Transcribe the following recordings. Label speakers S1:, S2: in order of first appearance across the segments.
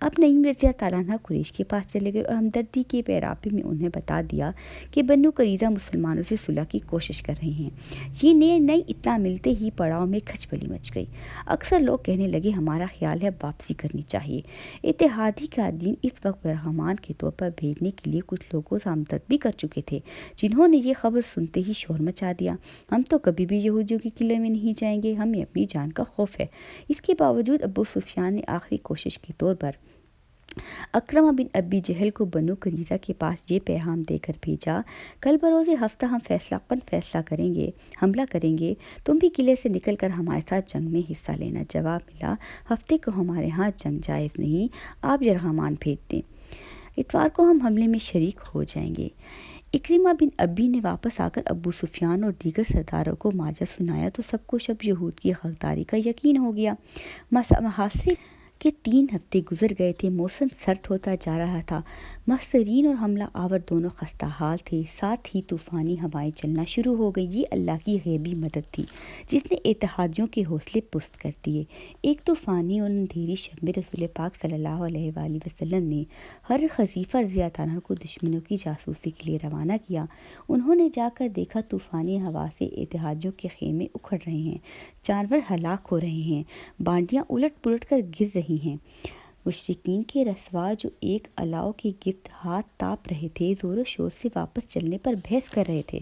S1: اب نعیم رضی اللہ تعالیٰ عنہ قریش کے پاس چلے گئے اور ہمدردی کے پیراپی میں انہیں بتا دیا کہ بنو قریظہ مسلمانوں سے صلح کی کوشش کر رہے ہیں۔ یہ نئی اطلاع ملتے ہی پڑاؤ میں کھچبلی مچ گئی۔ اکثر لوگ کہنے لگے ہمارا خیال ہے واپسی کرنی چاہیے۔ اتحادی قائدین اس وقت برہمان کے طور پر بھیجنے کے لیے کچھ لوگوں سے آمدد بھی کر چکے تھے، جنہوں نے یہ خبر سنتے ہی شور مچا دیا، ہم تو کبھی بھی یہودیوں کے قلعے میں نہیں جائیں گے، ہمیں اپنی جان کا خوف ہے۔ اس کے باوجود ابو سفیان نے آخری کوشش کے طور پر اکرمہ بن ابی جہل کو بنو قریظہ کے پاس یہ پیغام دے کر بھیجا، کل بروز ہفتہ ہم فیصلہ کریں گے، حملہ کریں گے، تم بھی قلعے سے نکل کر ہمارے ساتھ جنگ میں حصہ لینا۔ جواب ملا، ہفتے کو ہمارے ہاں جنگ جائز نہیں، آپ یرغمال بھیج دیں، اتوار کو ہم حملے میں شریک ہو جائیں گے۔ اکرمہ بن ابی نے واپس آ کر ابو سفیان اور دیگر سرداروں کو ماجرا سنایا تو سب کو شب یہود کی غداری کا یقین ہو گیا۔ محاصرے کے 3 ہفتے گزر گئے تھے، موسم سرد ہوتا جا رہا تھا، محاصرین اور حملہ آور دونوں خستہ حال تھے، ساتھ ہی طوفانی ہوائیں چلنا شروع ہو گئی۔ یہ اللہ کی غیبی مدد تھی جس نے اتحادیوں کے حوصلے پست کر دیے۔ ایک طوفانی اور اندھیری شب میں رسول پاک صلی اللہ علیہ وآلہ وسلم نے حضرت حذیفہ رضی اللہ عنہ کو دشمنوں کی جاسوسی کے لیے روانہ کیا۔ انہوں نے جا کر دیکھا طوفانی ہوا سے اتحادیوں کے خیمے اکھڑ رہے ہیں، جانور ہلاک ہو رہے ہیں، بانڈیاں الٹ پلٹ کر گر رہی ہیں۔ مشرکین کے رسوا جو ایک الاؤ کے گرد ہاتھ تاپ رہے تھے، زور و شور سے واپس چلنے پر بحث کر رہے تھے۔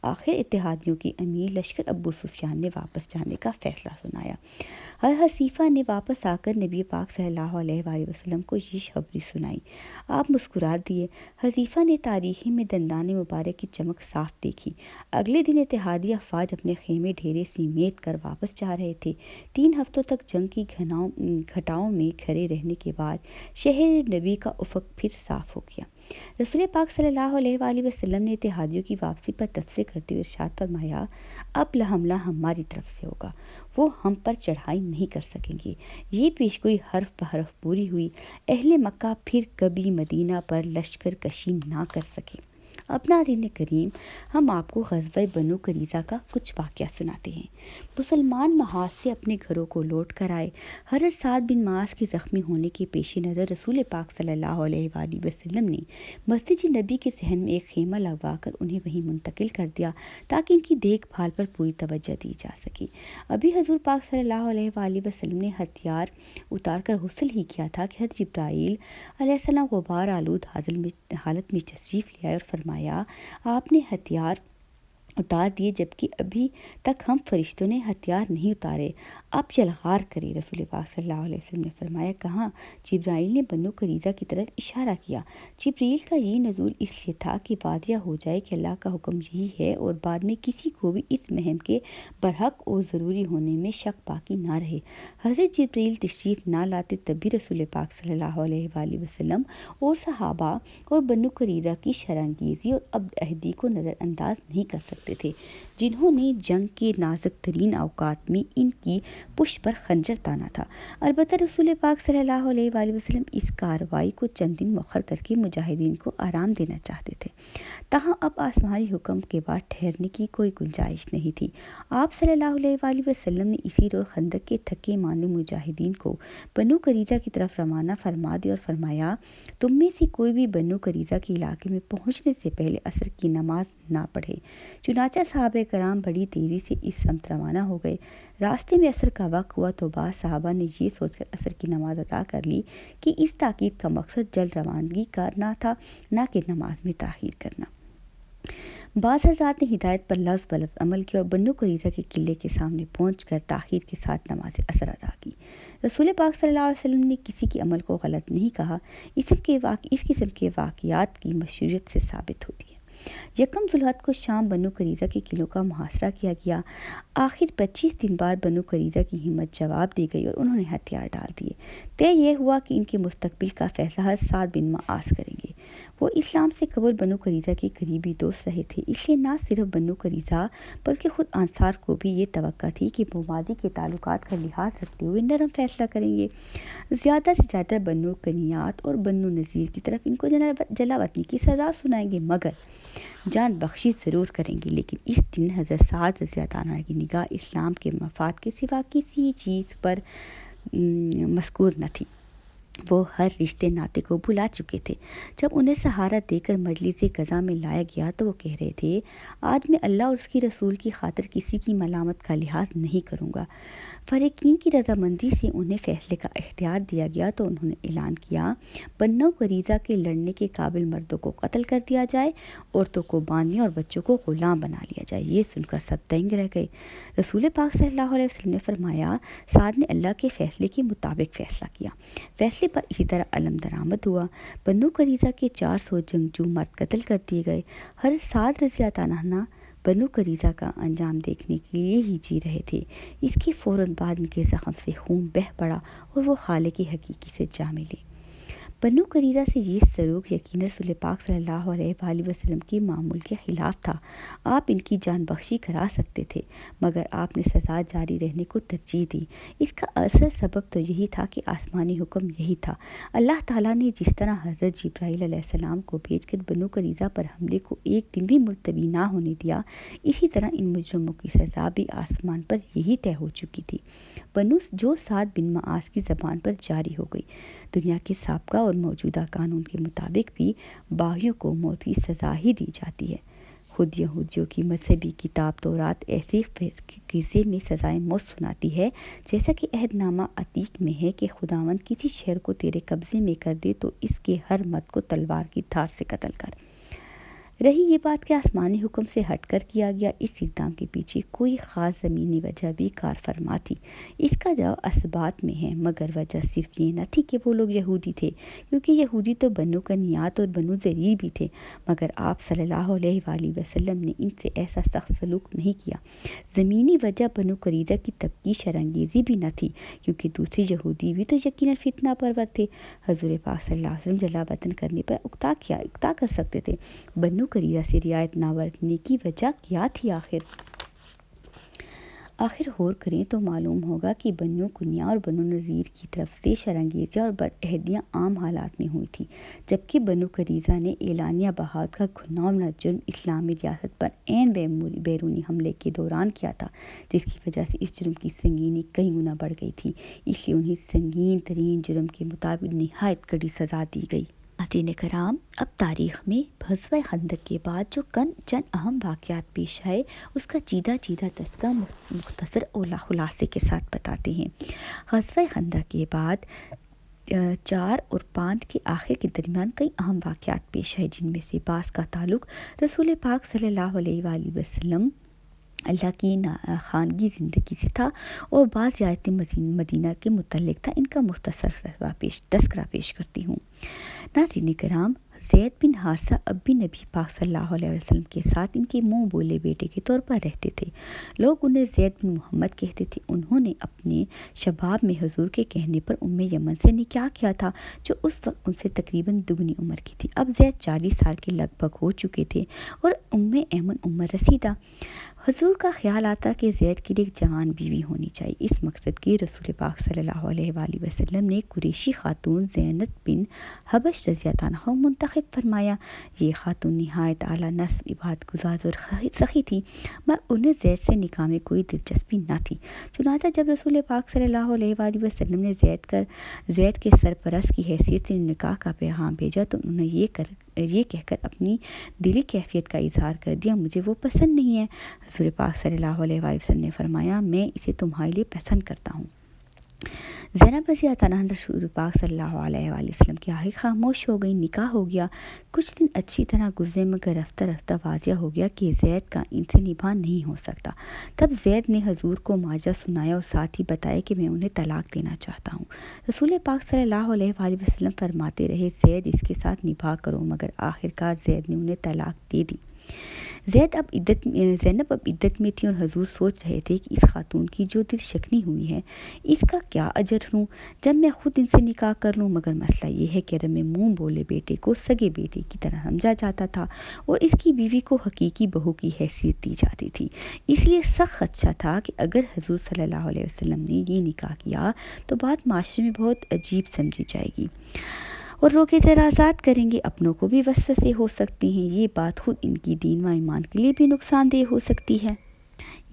S1: آخر اتحادیوں کے امیر لشکر ابو سفیان نے واپس جانے کا فیصلہ سنایا۔ حضرت حذیفہ نے واپس آ کر نبی پاک صلی اللہ علیہ وآلہ وسلم کو یہ خبری سنائی۔ آپ مسکرا دیے۔ حذیفہ نے تاریکی میں دندان مبارک کی چمک صاف دیکھی۔ اگلے دن اتحادی افواج اپنے خیمے ڈھیرے سمیٹ کر واپس جا رہے تھے۔ 3 ہفتوں تک جنگ کی گھٹاؤں میں کھڑے رہنے کے بعد شہر نبی کا افق پھر صاف ہو گیا۔ رسول پاک صلی اللہ علیہ وآلہ وسلم نے اتحادیوں کی واپسی پر تبصرہ کرتے ہوئے ارشاد فرمایا، اب حملہ ہماری طرف سے ہوگا، وہ ہم پر چڑھائی نہیں کر سکیں گے۔ یہ پیشگوئی حرف بحرف پوری ہوئی۔ اہل مکہ پھر کبھی مدینہ پر لشکر کشی نہ کر سکے۔ اب ناظرین کریم، ہم آپ کو غزوہ بنو قریظہ کا کچھ واقعہ سناتے ہیں۔ مسلمان محاذ سے اپنے گھروں کو لوٹ کر آئے۔ حضرت سعد بن معاذ کے زخمی ہونے کے پیش نظر رسول پاک صلی اللہ علیہ وآلہ وسلم نے مسجد نبی کے صحن میں ایک خیمہ لگوا کر انہیں وہیں منتقل کر دیا تاکہ ان کی دیکھ بھال پر پوری توجہ دی جا سکے۔ ابھی حضور پاک صلی اللہ علیہ وآلہ وسلم نے ہتھیار اتار کر غسل ہی کیا تھا کہ حضرت جبرائیل علیہ السلام غبار آلود حالت میں تشریف لے آئے اور فرمایا، آپ نے ہتھیار اتار دیے جبکہ ابھی تک ہم فرشتوں نے ہتھیار نہیں اتارے، آپ یلغار کریں۔ رسول پاک صلی اللہ علیہ وسلم نے فرمایا، کہاں؟ جبرائیل نے بنو قریظہ کی طرف اشارہ کیا۔ جبرائیل کا یہ نزول اس لیے تھا کہ واضح ہو جائے کہ اللہ کا حکم یہی ہے اور بعد میں کسی کو بھی اس مہم کے برحق اور ضروری ہونے میں شک باقی نہ رہے۔ حضرت جبرائیل تشریف نہ لاتے تب بھی رسول پاک صلی اللہ علیہ وآلہ وسلم اور صحابہ اور بنو قریظہ کی شرانگیزی اور عہد عہدی کو نظر انداز نہیں کر سکتے تھے، جنہوں نے جنگ کے نازک ترین اوقات میں ان کی پشت پر خنجر تانا تھا۔ البتہ رسول پاک صلی اللہ علیہ وآلہ وسلم اس کارروائی کو چند دن مؤخر کر کے مجاہدین کو آرام دینا چاہتے تھے، تاہم اب آسمانی حکم کے بعد ٹھہرنے کی کوئی گنجائش نہیں تھی۔ آپ صلی اللہ علیہ وآلہ وسلم نے اسی روز خندق کے تھکے ماندے مجاہدین کو بنو قریظہ کی طرف روانہ فرما دیا اور فرمایا، تم میں سے کوئی بھی بنو قریظہ کے علاقے میں پہنچنے سے پہلے عصر کی نماز نہ پڑھے۔ چنانچہ صحابہ کرام بڑی تیزی سے اس سمت روانہ ہو گئے۔ راستے میں عصر کا وقت ہوا تو بعض صحابہ نے یہ سوچ کر عصر کی نماز ادا کر لی کہ اس تاکید کا مقصد جلد روانگی کرنا تھا، نہ کہ نماز میں تاخیر کرنا۔ بعض حضرات نے ہدایت پر لفظ بلفظ عمل کیا اور بنو قریظہ کے قلعے کے سامنے پہنچ کر تاخیر کے ساتھ نماز عصر ادا کی۔ رسول پاک صلی اللہ علیہ وسلم نے کسی کے عمل کو غلط نہیں کہا۔ اس قسم کے واقعات کی مشروعیت سے ثابت ہوتی ہے۔ یکم ذوالحجہ کو شام بنو قریظہ کے قلعوں کا محاصرہ کیا گیا۔ آخر 25 دن بعد بنو قریظہ کی ہمت جواب دی گئی اور انہوں نے ہتھیار ڈال دیے۔ طے یہ ہوا کہ ان کے مستقبل کا فیصلہ حضرت سعد بن معاذ کریں گے۔ وہ اسلام سے قبل بنو قریظہ کے قریبی دوست رہے تھے، اس لیے نہ صرف بنو قریظہ بلکہ خود انصار کو بھی یہ توقع تھی کہ مماضی کے تعلقات کا لحاظ رکھتے ہوئے نرم فیصلہ کریں گے۔ زیادہ سے زیادہ بنو کنیات اور بنو نذیر کی طرف ان کو جلا وطنی کی سزا سنائیں گے، مگر جان بخشی ضرور کریں گے، لیکن اس دن حضرت سعد رضی اللہ عنہ کی نگاہ اسلام کے مفاد کے سوا کسی چیز پر مذکور نہ تھی۔ وہ ہر رشتے ناطے کو بھلا چکے تھے۔ جب انہیں سہارا دے کر مجلس قضا میں لایا گیا تو وہ کہہ رہے تھے، آج میں اللہ اور اس کی رسول کی خاطر کسی کی ملامت کا لحاظ نہیں کروں گا۔ فریقین کی رضامندی سے انہیں فیصلے کا اختیار دیا گیا تو انہوں نے اعلان کیا، بنو قریظہ کے لڑنے کے قابل مردوں کو قتل کر دیا جائے، عورتوں کو باندھنے اور بچوں کو غلام بنا لیا جائے۔ یہ سن کر سب دنگ رہ گئے۔ رسول پاک صلی اللہ علیہ وسلم نے فرمایا، سعد نے اللہ کے فیصلے کے مطابق فیصلہ کیا۔ فیصلے پر اسی طرح علم درآمد ہوا۔ بنو قریظہ کے 400 جنگجو مرد قتل کر دیے گئے۔ حضرت سعد رضی اللہ عنہ بنو قریظہ کا انجام دیکھنے کے لیے ہی جی رہے تھے۔ اس کے فوراً بعد ان کے زخم سے خون بہہ پڑا اور وہ خالق حقیقی سے جا ملے۔ بنو قریظہ سے یہ سلوک یقیناً رسول پاک صلی اللہ علیہ وآلہ وسلم کے معمول کے خلاف تھا۔ آپ ان کی جان بخشی کرا سکتے تھے، مگر آپ نے سزا جاری رہنے کو ترجیح دی۔ اس کا اصل سبب تو یہی تھا کہ آسمانی حکم یہی تھا۔ اللہ تعالیٰ نے جس طرح حضرت جبرائیل علیہ السلام کو بھیج کر بنو قریظہ پر حملے کو ایک دن بھی ملتوی نہ ہونے دیا، اسی طرح ان مجرموں کی سزا بھی آسمان پر یہی طے ہو چکی تھی، جو سعد بن معاذ کی زبان پر جاری ہو گئی۔ دنیا کے سابقہ اور موجودہ قانون کے مطابق بھی باغیوں کو موت کی سزا ہی دی جاتی ہے۔ خود یہودیوں کی مذہبی کتاب تورات ایسے قصے میں سزائے موت سناتی ہے جیسا کہ عہد نامہ عتیق میں ہے کہ خداوند کسی شہر کو تیرے قبضے میں کر دے تو اس کے ہر مرد کو تلوار کی دھار سے قتل کر۔ رہی یہ بات کہ آسمانی حکم سے ہٹ کر کیا گیا، اس اقدام کے پیچھے کوئی خاص زمینی وجہ بھی کار فرما تھی۔ اس کا جواب اسبات میں ہے، مگر وجہ صرف یہ نہ تھی کہ وہ لوگ یہودی تھے، کیونکہ یہودی تو بنو کنیات اور بنو ضریر بھی تھے، مگر آپ صلی اللہ علیہ وآلہ وسلم نے ان سے ایسا سخت سلوک نہیں کیا۔ زمینی وجہ بنو قریظہ کی طبقی شرانگیزی بھی نہ تھی، کیونکہ دوسرے یہودی بھی تو یقیناً فتنہ پرور تھے۔ حضور پاک صلی اللہ علیہ وسلم جلا وطن کرنے پر اکتا کر سکتے تھے۔ بنو قریظہ سے رعایت نہ برتنے کی وجہ کیا تھی؟ آخر غور کریں تو معلوم ہوگا کہ بنو کنیا اور بنو نذیر کی طرف سے شرانگیزیاں اور بدعہدیاں عام حالات میں ہوئی تھیں، جبکہ بنو قریظہ نے اعلانیہ بغاوت کا گھناؤنا جرم اسلامی ریاست پر عین بیرونی حملے کے دوران کیا تھا، جس کی وجہ سے اس جرم کی سنگینی کئی گنا بڑھ گئی تھی۔ اس لیے انہیں سنگین ترین جرم کے مطابق نہایت کڑی سزا دی گئی۔ ناظرین کرام، اب تاریخ میں غزوہ خندق کے بعد جو چند اہم واقعات پیش آئے، اس کا چیدہ تذکرہ مختصر اور خلاصے کے ساتھ بتاتے ہیں۔ غزوہ خندق کے بعد 4 اور 5 کے آخر کے درمیان کئی اہم واقعات پیش آئے، جن میں سے بعض کا تعلق رسول پاک صلی اللہ علیہ وآلہ وسلم اللہ کی خانگی زندگی سے تھا اور بعض رعایتیں مدینہ کے متعلق تھا۔ ان کا مختصر تذکرہ پیش کرتی ہوں۔ ناظرین کرام، زید بن حارثہ اب بھی نبی پاک صلی اللہ علیہ وسلم کے ساتھ ان کے منہ بولے بیٹے کے طور پر رہتے تھے۔ لوگ انہیں زید بن محمد کہتے تھے۔ انہوں نے اپنے شباب میں حضور کے کہنے پر یمن سے نکاح کیا تھا، جو اس وقت ان سے تقریباً دگنی عمر کی تھی۔ اب زید 40 سال کے لگ بھگ ہو چکے تھے اور ایمن عمر رسیدہ۔ حضور کا خیال آتا کہ زید کے لیے ایک جوان بیوی ہونی چاہیے۔ اس مقصد کے رسول پاک صلی اللہ علیہ وآلہ وسلم نے قریشی خاتون زینب بن حبش رضی اللہ عنہا منتخب فرمایا۔ یہ خاتون نہایت اعلیٰ نسب، عبادت گزار اور سخی تھی، مگر انہیں زید سے نکاح میں کوئی دلچسپی نہ تھی۔ چنانچہ جب رسول پاک صلی اللہ علیہ وآلہ وسلم نے زید کے سرپرست کی حیثیت سے نکاح کا پیغام بھیجا تو انہوں نے یہ کہہ کر اپنی دلی کیفیت کا اظہار کر دیا، مجھے وہ پسند نہیں ہے۔ حضور پاک صلی اللہ علیہ وآلہ وسلم نے فرمایا، میں اسے تمہارے لیے پسند کرتا ہوں۔ زینب رضی اللہ عنہا رسول پاک صلی اللہ علیہ وآلہ وسلم کی آخر خاموش ہو گئی۔ نکاح ہو گیا۔ کچھ دن اچھی طرح گزرے، مگر رفتہ رفتہ واضح ہو گیا کہ زید کا ان سے نباہ نہیں ہو سکتا۔ تب زید نے حضور کو ماجرا سنایا اور ساتھ ہی بتایا کہ میں انہیں طلاق دینا چاہتا ہوں۔ رسول پاک صلی اللہ علیہ وآلہ وسلم فرماتے رہے، زید اس کے ساتھ نباہ کرو، مگر آخرکار زید نے انہیں طلاق دے دی۔ زینب اب عدت میں تھی اور حضور سوچ رہے تھے کہ اس خاتون کی جو دل شکنی ہوئی ہے، اس کا کیا اجر لوں جب میں خود ان سے نکاح کر لوں، مگر مسئلہ یہ ہے کہ رب میں منہ بولے بیٹے کو سگے بیٹے کی طرح سمجھا جاتا تھا اور اس کی بیوی کو حقیقی بہو کی حیثیت دی جاتی تھی۔ اس لیے سخت خدشہ تھا کہ اگر حضور صلی اللہ علیہ وسلم نے یہ نکاح کیا تو بات معاشرے میں بہت عجیب سمجھی جائے گی۔ اور روکے ذرا آزاد کریں گے اپنوں کو بھی وسوسے ہو سکتے ہیں۔ یہ بات خود ان کی دین و ایمان کے لیے بھی نقصان دہ ہو سکتی ہے۔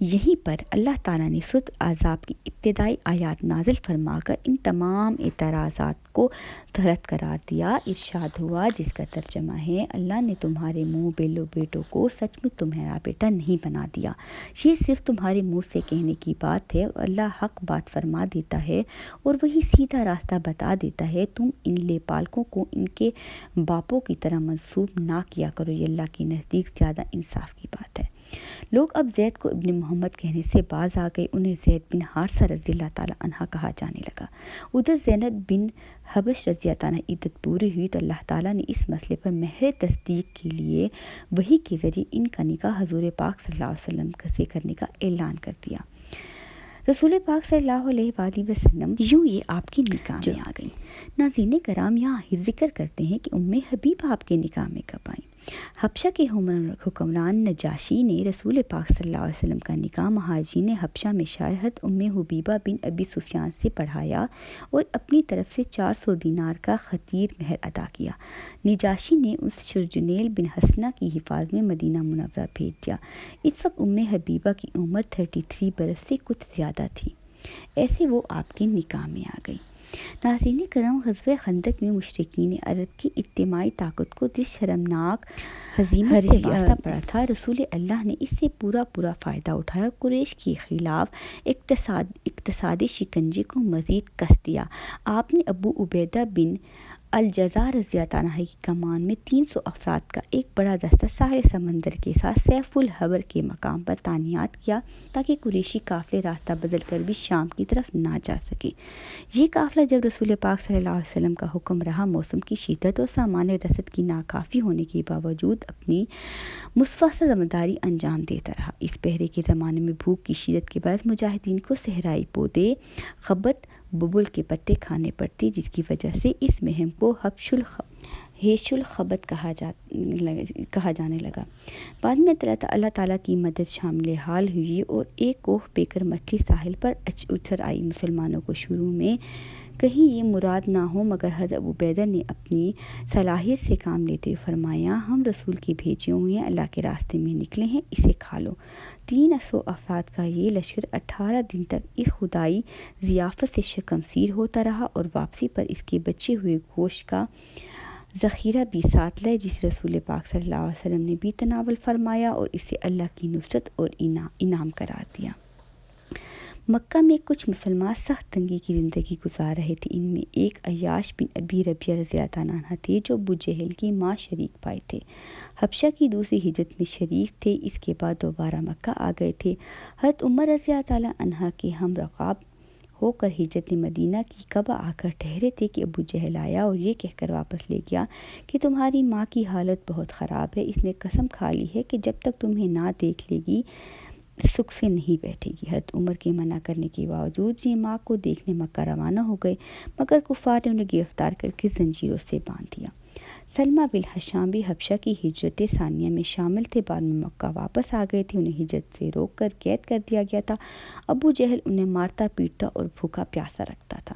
S1: یہیں پر اللہ تعالیٰ نے سورۃ احزاب کی ابتدائی آیات نازل فرما کر ان تمام اعتراضات کو غلط قرار دیا۔ ارشاد ہوا، جس کا ترجمہ ہے، اللہ نے تمہارے منہ بیلو بیٹوں کو سچ میں تمہارا بیٹا نہیں بنا دیا، یہ صرف تمہارے منہ سے کہنے کی بات ہے، اور اللہ حق بات فرما دیتا ہے اور وہی سیدھا راستہ بتا دیتا ہے۔ تم ان لے پالکوں کو ان کے باپوں کی طرح منسوب نہ کیا کرو، یہ اللہ کے نزدیک زیادہ انصاف کی بات ہے۔ لوگ اب زید کو ابن محمد کہنے سے باز آ گئے، انہیں زید بن حارثہ رضی اللہ تعالیٰ عنہ کہا جانے لگا۔ ادھر زینب بن حبش رضی اللہ عنہ عدت پوری ہوئی تو اللہ تعالیٰ نے اس مسئلے پر مہر تصدیق کے لیے وحی کے ذریعے ان کا نکاح حضور پاک صلی اللہ علیہ وسلم سے کرنے کا اعلان کر دیا۔ رسول پاک صلی اللہ علیہ وآلہ وسلم یوں یہ آپ کے نکاح میں آ گئیں۔ ناظرین کرام، یہاں ذکر کرتے ہیں کہ ام حبیبہ آپ کے نکاح میں کب آئیں۔ حبشہ کے حکمران نجاشی نے رسول پاک صلی اللہ علیہ وسلم کا نکاح مہاجرین حبشہ میں شاہد ام حبیبہ بن ابی سفیان سے پڑھایا اور اپنی طرف سے 400 دینار کا خطیر مہر ادا کیا۔ نجاشی نے اس شرجنیل بن حسنہ کی حفاظت میں مدینہ منورہ بھیج دیا۔ اس وقت ام حبیبہ کی عمر 33 برس سے کچھ زیادہ تھی۔ ایسے وہ آپ کے نکاح میں آ گئی۔ ناظرین کرام، غزوہ خندق میں مشرکین عرب کی اجتماعی طاقت کو جس شرمناک ہزیمت سے واسطہ پڑا تھا، رسول اللہ نے اس سے پورا فائدہ اٹھایا، قریش کے خلاف اقتصادی شکنجے کو مزید کس دیا۔ آپ نے ابو عبیدہ بن الجزا رضی اللہ عنہ کی کمان میں 300 افراد کا ایک بڑا دستہ ساحل سمندر کے ساتھ سیف الحبر کے مقام پر تعینات کیا تاکہ قریشی قافلے راستہ بدل کر بھی شام کی طرف نہ جا سکے۔ یہ قافلہ جب رسول پاک صلی اللہ علیہ وسلم کا حکم رہا، موسم کی شدت اور سامان رسد کی ناکافی ہونے کے باوجود اپنی متوسع ذمہ داری انجام دیتا رہا۔ اس پہرے کے زمانے میں بھوک کی شدت کے باعث مجاہدین کو صحرائی پودے، خبت، ببول کے پتے کھانے پڑتے، جس کی وجہ سے اس مہم کو ہیش الخبت کہا جانے لگا۔ بعد میں اللہ تعالیٰ کی مدد شامل حال ہوئی اور ایک کوہ پے کر مچھلی ساحل پر اتر آئی۔ مسلمانوں کو شروع میں کہیں یہ مراد نہ ہو، مگر حضرت ابو عبیدہ نے اپنی صلاحیت سے کام لیتے ہوئے فرمایا، ہم رسول کے بھیجے ہوئے ہیں، اللہ کے راستے میں نکلے ہیں، اسے کھا لو۔ 300 افراد کا یہ لشکر 18 دن تک اس خدائی ضیافت سے شکمسیر ہوتا رہا اور واپسی پر اس کے بچے ہوئے گوشت کا ذخیرہ بھی ساتھ لائے، جس رسول پاک صلی اللہ علیہ وسلم نے بھی تناول فرمایا اور اسے اللہ کی نصرت اور انعام قرار دیا۔ مکہ میں کچھ مسلمان سخت تنگی کی زندگی گزار رہے تھے۔ ان میں ایک عیاش بن ابی ربیعہ رضی اللہ عنہ تھے، جو ابو جہل کی ماں شریک بھائی تھے۔ حبشہ کی دوسری ہجرت میں شریک تھے، اس کے بعد دوبارہ مکہ آ گئے تھے۔ حضرت عمر رضی اللہ عنہ کے ہم رکاب ہو کر ہجرت مدینہ کی قبا آ کر ٹھہرے تھے کہ ابو جہل آیا اور یہ کہہ کر واپس لے گیا کہ تمہاری ماں کی حالت بہت خراب ہے، اس نے قسم کھا لی ہے کہ جب تک تمہیں نہ دیکھ لے گی سکھ سے نہیں بیٹھے گی۔ حضرت عمر کے منع کرنے کے باوجود یہ ماں کو دیکھنے مکہ روانہ ہو گئے، مگر کفار نے انہیں گرفتار کر کے زنجیروں سے باندھ دیا۔ سلمہ بن حشام بھی حبشہ کی ہجرت ثانیہ میں شامل تھے، بعد میں مکہ واپس آ گئے تھے، انہیں ہجرت سے روک کر قید کر دیا گیا تھا۔ ابو جہل انہیں مارتا پیٹتا اور بھوکا پیاسا رکھتا تھا۔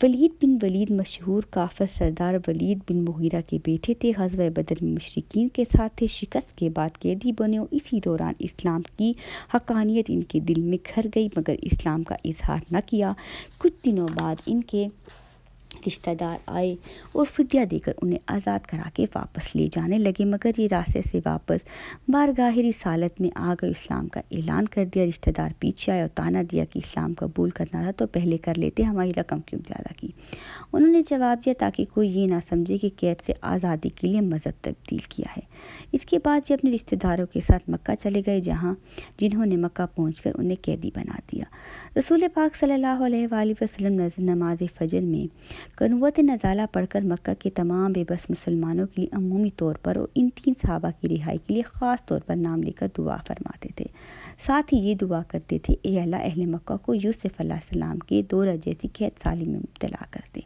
S1: ولید بن ولید مشہور کافر سردار ولید بن مغیرہ کے بیٹے تھے، غزوہ بدر میں مشرکین کے ساتھ تھے، شکست کے بعد قیدی بنے اور اسی دوران اسلام کی حقانیت ان کے دل میں گھر گئی، مگر اسلام کا اظہار نہ کیا۔ کچھ دنوں بعد ان کے رشتہ دار آئے اور فدیہ دے کر انہیں آزاد کرا کے واپس لے جانے لگے، مگر یہ راستے سے واپس بارگاہ رسالت میں آ گئے، اسلام کا اعلان کر دیا۔ رشتہ دار پیچھے آئے اور طعنہ دیا کہ اسلام قبول کرنا تھا تو پہلے کر لیتے، ہماری رقم کیوں زیادہ کی؟ انہوں نے جواب دیا تاکہ کوئی یہ نہ سمجھے کہ قید سے آزادی کے لیے مذہب تبدیل کیا ہے۔ اس کے بعد یہ اپنے رشتہ داروں کے ساتھ مکہ چلے گئے، جنہوں نے مکہ پہنچ کر انہیں قیدی بنا دیا۔ رسول پاک صلی اللہ علیہ وآلہ وسلم نماز فجر میں قنوت نزالہ پڑھ کر مکہ کے تمام بے بس مسلمانوں کے لیے عمومی طور پر اور ان 3 صحابہ کی رہائی کے لیے خاص طور پر نام لے کر دعا فرماتے تھے۔ ساتھ ہی یہ دعا کرتے تھے، اے اللہ، اہل مکہ کو یوسف علیہ السلام کے دورہ جیسی قید سالی میں مبتلا کر دے۔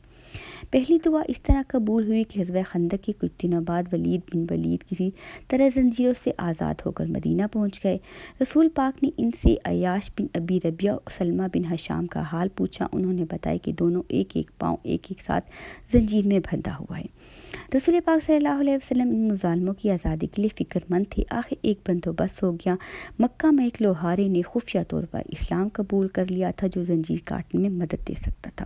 S1: پہلی دعا اس طرح قبول ہوئی کہ غزوہ خندق کے کچھ دنوں بعد ولید بن ولید کسی طرح زنجیروں سے آزاد ہو کر مدینہ پہنچ گئے۔ رسول پاک نے ان سے عیاش بن ابی ربیعہ اور سلمہ بن حشام کا حال پوچھا۔ انہوں نے بتایا کہ دونوں ایک ایک پاؤں ایک ساتھ زنجیر میں بندھا ہوا ہے۔ رسول پاک صلی اللہ علیہ وسلم ان مظالموں کی آزادی کے لیے فکر مند تھے۔ آخر ایک بندوبست ہو گیا۔ مکہ میں ایک لوہارے نے خفیہ طور پر اسلام قبول کر لیا تھا جو زنجیر کاٹنے میں مدد دے سکتا تھا۔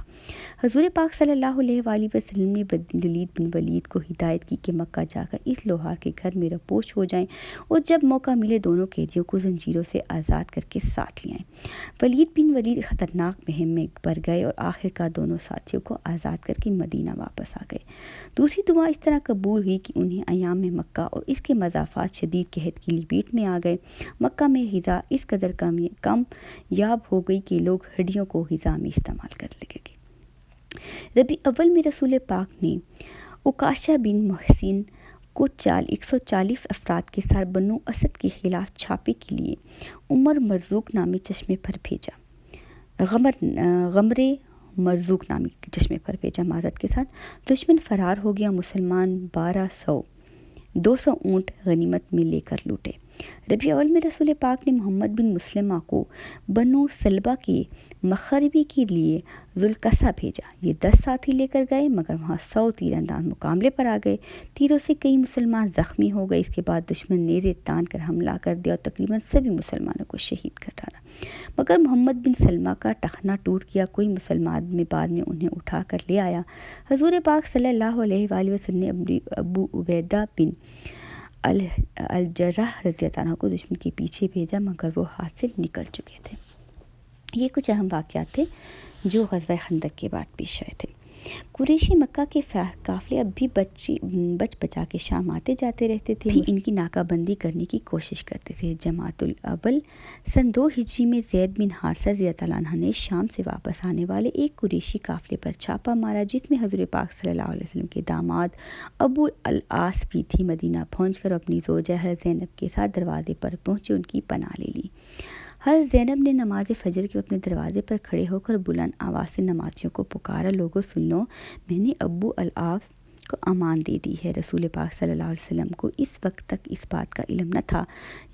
S1: حضور پاک صلی اللہ علیہ وآلہ وسلم نے ولید بن ولید کو ہدایت کی کہ مکہ جا کر اس لوہار کے گھر میں رپوش ہو جائیں اور جب موقع ملے دونوں قیدیوں کو زنجیروں سے آزاد کر کے ساتھ لے آئیں۔ ولید بن ولید خطرناک مہم میں بر گئے اور آخر کار دونوں ساتھیوں کو آزاد کر کے مدینہ واپس آ گئے۔ دوسری دعا اس طرح قبول ہوئی کہ انہیں ایام میں مکہ اور اس کے مضافات شدید قحط کی لپیٹ میں آ گئے۔ مکہ میں غذا اس قدر کم یاب ہو گئی کہ لوگ ہڈیوں کو غذا میں استعمال کر لگے۔ ربیع اول میں رسول پاک نے عکاشہ بن محصن کو 140 افراد کے ساتھ بنو اسد کے خلاف چھاپے کے لیے عمر مرزوق نامی چشمے پر بھیجا۔ غمر مرزوق نامی چشمے پر بھیجا معذرت کے ساتھ۔ دشمن فرار ہو گیا۔ مسلمان 200 اونٹ غنیمت میں لے کر لوٹے۔ ربیع اول میں رسول پاک نے محمد بن مسلمہ کو بنو سلبہ کے مغربی کے لیے ذوالقصہ بھیجا۔ یہ 10 ساتھی لے کر گئے مگر وہاں 100 تیر انداز مقابلے پر آ گئے۔ تیروں سے کئی مسلمان زخمی ہو گئے۔ اس کے بعد دشمن نیزے تان کر حملہ کر دیا اور تقریباً سبھی مسلمانوں کو شہید کر ڈالا، مگر محمد بن سلمہ کا ٹخنا ٹوٹ گیا۔ کوئی مسلمان میں بعد میں انہیں اٹھا کر لے آیا۔ حضور پاک صلی اللہ علیہ وآلہ وسلم نے ابو عبیدہ بن الجراح رضی اللہ عنہ کو دشمن کے پیچھے بھیجا مگر وہ ہاتھ سے نکل چکے تھے۔ یہ کچھ اہم واقعات تھے جو غزوہ خندق کے بعد پیش آئے تھے۔ قریشی مکہ کے قافلے اب بھی بچ بچا کے شام آتے جاتے رہتے تھے۔ ان کی ناکہ بندی کرنے کی کوشش کرتے تھے۔ جمادی الاول سن 2 ہجری میں زید بن حارثہ رضی اللہ عنہ نے شام سے واپس آنے والے ایک قریشی قافلے پر چھاپا مارا جس میں حضور پاک صلی اللہ علیہ وسلم کے داماد ابو العاص بھی تھی۔ مدینہ پہنچ کر اپنی زوجہ حضرت زینب کے ساتھ دروازے پر پہنچے، ان کی پناہ لے لی۔ حضرت زینب نے نماز فجر کے اپنے دروازے پر کھڑے ہو کر بلند آواز سے نمازیوں کو پکارا، لوگوں سن لو، میں نے ابو العاص کو امان دے دی ہے۔ رسول پاک صلی اللہ علیہ وسلم کو اس وقت تک اس بات کا علم نہ تھا۔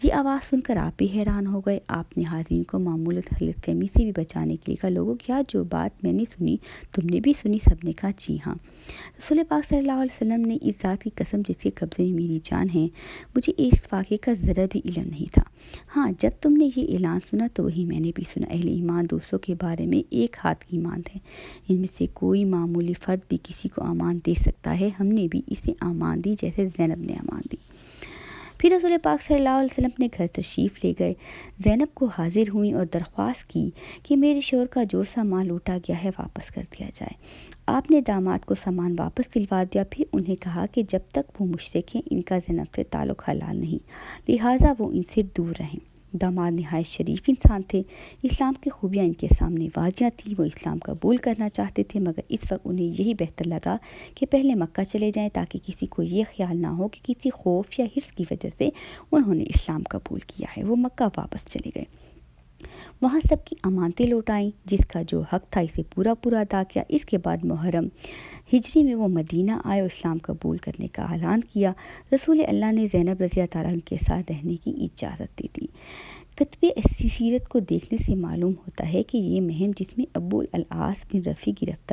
S1: یہ آواز سن کر آپ بھی حیران ہو گئے۔ آپ نے حاضرین کو معمول غلط فہمی سے بھی بچانے کے لیے کہا، لوگوں کیا جو بات میں نے سنی تم نے بھی سنی؟ سب نے کہا جی ہاں۔ رسول پاک صلی اللہ علیہ وسلم نے اس ذات کی قسم جس کے قبضے میں میری جان ہے، مجھے اس واقعے کا ذرا بھی علم نہیں تھا۔ ہاں جب تم نے یہ اعلان سنا تو وہی میں نے بھی سنا۔ اہل ایمان دوسروں کے بارے میں ایک ہاتھ کی امان ہے، ان میں سے کوئی معمولی فرد بھی کسی کو امان دے سکتا ہے۔ ہم نے بھی اسے امان دی جیسے زینب نے امان دی۔ پھر رسول پاک صلی اللہ علیہ وسلم اپنے گھر تشریف لے گئے۔ زینب کو حاضر ہوئیں اور درخواست کی کہ میرے شوہر کا جو سامان لوٹا گیا ہے واپس کر دیا جائے۔ آپ نے داماد کو سامان واپس دلوا دیا، پھر انہیں کہا کہ جب تک وہ مشرک ہیں ان کا زینب سے تعلق حلال نہیں، لہٰذا وہ ان سے دور رہیں۔ داماد نہایت شریف انسان تھے، اسلام کی خوبیاں ان کے سامنے واضح تھیں، وہ اسلام قبول کرنا چاہتے تھے مگر اس وقت انہیں یہی بہتر لگا کہ پہلے مکہ چلے جائیں تاکہ کسی کو یہ خیال نہ ہو کہ کسی خوف یا حرص کی وجہ سے انہوں نے اسلام قبول کیا ہے۔ وہ مکہ واپس چلے گئے، وہاں سب کی امانتیں لوٹائیں، جس کا جو حق تھا اسے پورا ادا کیا۔ اس کے بعد محرم ہجری میں وہ مدینہ آئے اور اسلام قبول کرنے کا اعلان کیا۔ رسول اللہ نے زینب رضی اللہ عنہا کے ساتھ رہنے کی اجازت دے دی۔ کتب سیرت کو دیکھنے سے معلوم ہوتا ہے کہ یہ مہم جس میں ابو العاص بن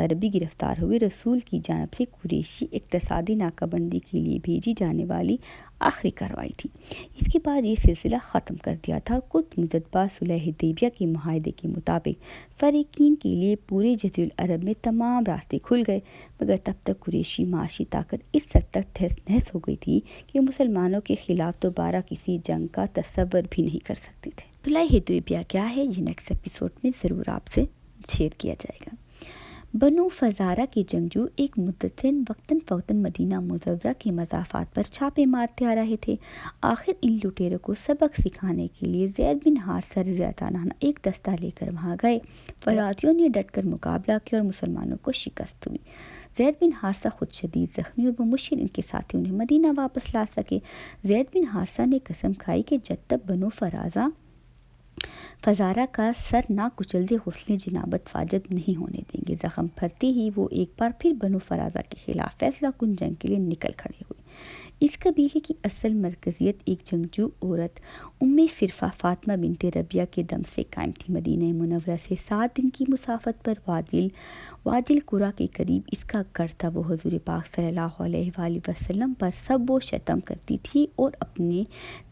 S1: ربی گرفتار ہوئے، رسول کی جانب سے قریشی اقتصادی ناکہ بندی کے لیے بھیجی جانے والی آخری کارروائی تھی۔ اس کے بعد یہ سلسلہ ختم کر دیا تھا۔ کچھ مدت بعد صلح حدیبیہ کے معاہدے کے مطابق فریقین کے لیے پورے جزیرہ العرب میں تمام راستے کھل گئے، مگر تب تک قریشی معاشی طاقت اس حد تک تہس نہس ہو گئی تھی کہ مسلمانوں کے خلاف دوبارہ کسی جنگ کا تصور بھی نہیں کر سکتے تھے۔ صلح حدیبیہ کیا ہے، یہ نیکسٹ ایپیسوڈ میں ضرور آپ سے شیئر کیا جائے گا۔ بنو فزارہ کے جنگجو ایک مدت سے وقتاً فوقتاً مدینہ منورہ کے مضافات پر چھاپے مارتے آ رہے تھے۔ آخر ان لٹیروں کو سبق سکھانے کے لیے زید بن حارثہ رضی اللہ عنہ ایک دستہ لے کر وہاں گئے۔ فرازیوں نے ڈٹ کر مقابلہ کیا اور مسلمانوں کو شکست ہوئی۔ زید بن حارثہ خود شدید زخمی اور بمشکل ان کے ساتھی انہیں مدینہ واپس لا سکے۔ زید بن حارثہ نے قسم کھائی کہ جب تک بنو فزارہ کا سر نہ کچل دے غسل جنابت واجب نہیں ہونے دیں گے۔ زخم بھرتے ہی وہ ایک بار پھر بنو فرازہ کے خلاف فیصلہ کن جنگ کے لیے نکل کھڑے ہوئے۔ اس قبیلے کی اصل مرکزیت ایک جنگجو عورت ام فرفہ فاطمہ بنت ربیہ کے دم سے قائم تھی۔ مدینہ منورہ سے 7 دن کی مسافت پر وادی القریٰ کے قریب اس کا گڑھ تھا۔ وہ حضور پاک صلی اللہ علیہ وآلہ وسلم پر سب و شتم کرتی تھی اور اپنے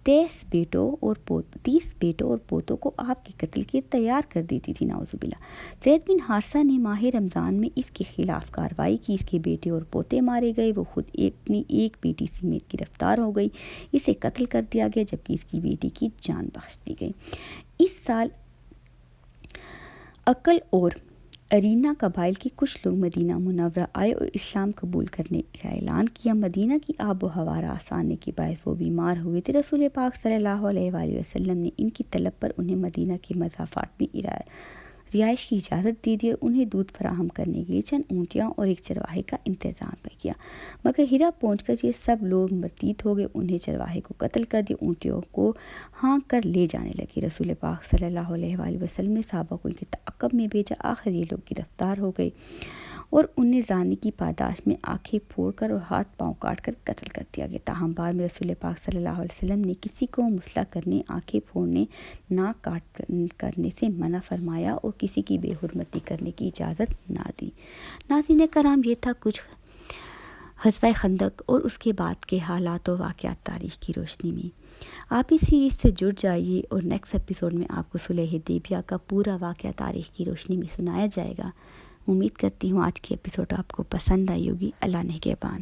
S1: 30 بیٹوں اور پوتوں کو آپ کے قتل کے تیار کر دیتی تھی۔ نعوذ باللہ۔ زید بن حارثہ نے ماہ رمضان میں اس کے خلاف کارروائی کی، اس کے بیٹے اور پوتے مارے گئے، وہ خود اپنی ایک بیٹی سمیت گرفتار ہو گئی، اسے قتل کر دیا گیا جبکہ اس کی بیٹی کی جان بخش دی گئی۔ اس سال عقل اور ارینا قبائل کے کچھ لوگ مدینہ منورہ آئے اور اسلام قبول کرنے کا اعلان کیا۔ مدینہ کی آب و ہوا راس آنے کے باعث وہ بیمار ہوئے تھے۔ رسول پاک صلی اللہ علیہ وآلہ وسلم نے ان کی طلب پر انہیں مدینہ کے مضافات میں رہائش کی اجازت دے دی اور انہیں دودھ فراہم کرنے کے لیے چند اونٹیاں اور ایک چرواہے کا انتظام کیا، مگر ہیرا پہنچ کر یہ سب لوگ مرتد ہو گئے، انہیں چرواہے کو قتل کر دیا، اونٹیوں کو ہانک کر لے جانے لگے۔ رسول پاک صلی اللہ علیہ وآلہ وسلم نے صحابہ کو ان کے تعاقب میں بھیجا، آخر یہ لوگ گرفتار ہو گئے اور انہیں زانی کی پاداش میں آنکھیں پھوڑ کر اور ہاتھ پاؤں کاٹ کر قتل کر دیا گیا۔ تاہم بعد میں رسول پاک صلی اللہ علیہ وسلم نے کسی کو مسلح کرنے، آنکھیں پھوڑنے، ناک کاٹ کرنے سے منع فرمایا اور کسی کی بے حرمتی کرنے کی اجازت نہ دی۔ ناظرین کرام، یہ تھا کچھ غزوہ خندق اور اس کے بعد کے حالات و واقعات تاریخ کی روشنی میں۔ آپ اس سیریز سے جڑ جائیے اور نیکسٹ ایپیسوڈ میں آپ کو صلح حدیبیہ کا پورا واقعہ تاریخ کی روشنی میں سنایا جائے گا۔ امید کرتی ہوں آج کی ایپیسوڈ آپ کو پسند آئی ہوگی۔ اللہ نگہبان۔